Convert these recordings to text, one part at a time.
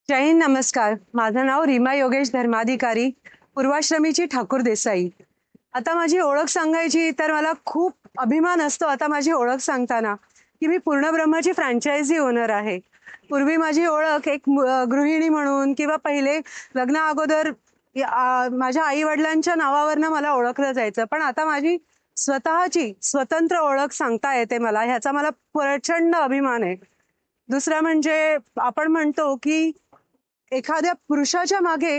जय हिंद, नमस्कार. माझं नाव रीमा योगेश धर्माधिकारी, पूर्वाश्रमीची ठाकूर देसाई. आता माझी ओळख सांगायची तर मला खूप अभिमान असतो आता माझी ओळख सांगताना, की मी पूर्णब्रह्माची फ्रँचायझी ओनर आहे. पूर्वी माझी ओळख एक गृहिणी म्हणून किंवा पहिले लग्ना अगोदर माझ्या आई-वडिलांच्या नावावरनं मला ओळखलं जायचं. पण आता माझी स्वतःची स्वतंत्र ओळख सांगता येते मला, ह्याचा मला प्रचंड अभिमान आहे. दुसरं म्हणजे आपण म्हणतो, की एखाद्या पुरुषाच्या मागे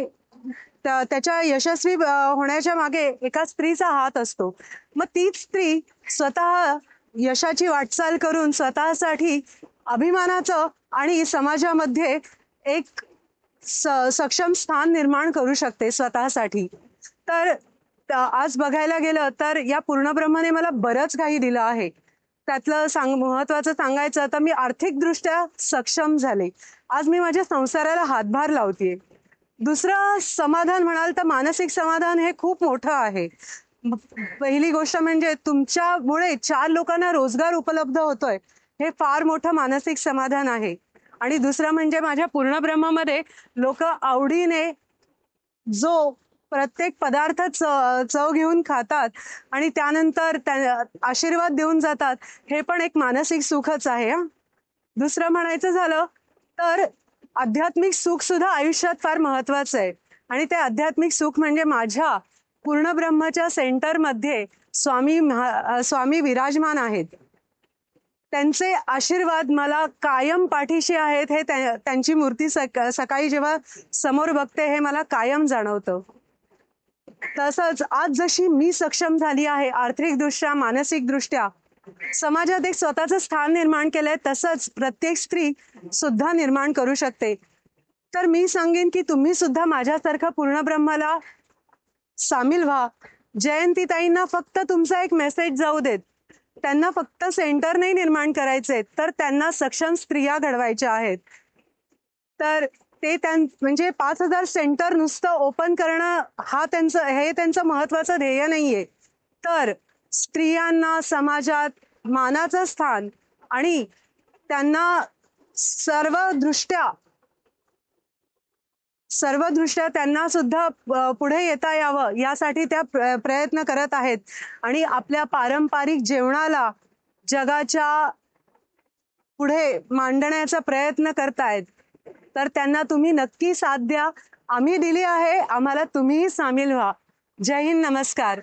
त्याच्या यशस्वी होण्याच्या मागे एका स्त्रीचा हात असतो. मग तीच स्त्री स्वतः यशाची वाटचाल करून स्वतःसाठी अभिमानाचं आणि समाजामध्ये एक सक्षम स्थान निर्माण करू शकते स्वतःसाठी. तर आज बघायला गेलं तर या पूर्णब्रह्माने मला बरंच काही दिलं आहे. त्यातलं महत्वाचं सांगायचं तर मी आर्थिकदृष्ट्या सक्षम झाले. आज मी माझ्या संसाराला हातभार लावतेय. दुसरं समाधान म्हणाल तर मानसिक समाधान हे खूप मोठं आहे. पहिली गोष्ट म्हणजे तुमच्यामुळे 4 लोकांना रोजगार उपलब्ध होतोय, हे फार मोठं मानसिक समाधान आहे. आणि दुसरं म्हणजे माझ्या पूर्ण ब्रह्मामध्ये लोक आवडीने जो प्रत्येक पदार्थ चव घेऊन खातात आणि त्यानंतर आशीर्वाद देऊन जातात, हे पण एक मानसिक सुखच आहे हा. दुसरं म्हणायचं झालं तर आध्यात्मिक सुख सुद्धा आयुष्यात फार महत्वाचं आहे. आणि ते आध्यात्मिक सुख म्हणजे माझ्या पूर्ण ब्रह्माच्या सेंटरमध्ये स्वामी विराजमान आहेत. त्यांचे आशीर्वाद मला कायम पाठीशी आहेत. हे त्यांची मूर्ती सकाळी जेव्हा समोर बघते हे मला कायम जाणवतं. तसंच आज जशी मी सक्षम झाली आहे आर्थिकदृष्ट्या, मानसिकदृष्ट्या, समाजात एक स्वतःचं स्थान निर्माण केलंय, तसंच प्रत्येक स्त्री सुद्धा निर्माण करू शकते. तर मी सांगेन की तुम्ही सुद्धा माझ्यासारखा पूर्ण ब्रह्माला सामील व्हा. जयंतीताईंना फक्त तुमचा एक मेसेज जाऊ देत. त्यांना फक्त सेंटर नाही निर्माण करायचे, तर त्यांना सक्षम स्त्रिया घडवायच्या आहेत. तर ते म्हणजे 5,000 सेंटर नुसतं ओपन करणं हे त्यांचं महत्वाचं ध्येय नाहीये. तर स्त्रियांना समाजात मानाचं स्थान आणि त्यांना सर्वदृष्ट्या सर्वदृष्ट्या त्यांना सुद्धा पुढे येता यावं यासाठी त्या प्रयत्न करत आहेत. आणि आपल्या पारंपरिक जेवणाला जगाच्या पुढे मांडण्याचा प्रयत्न करतायत. तर त्यांना तुम्ही नक्की साथ द्या. आम्ही दिली आहे, आम्हाला तुम्हीही सामील व्हा. जय हिंद, नमस्कार.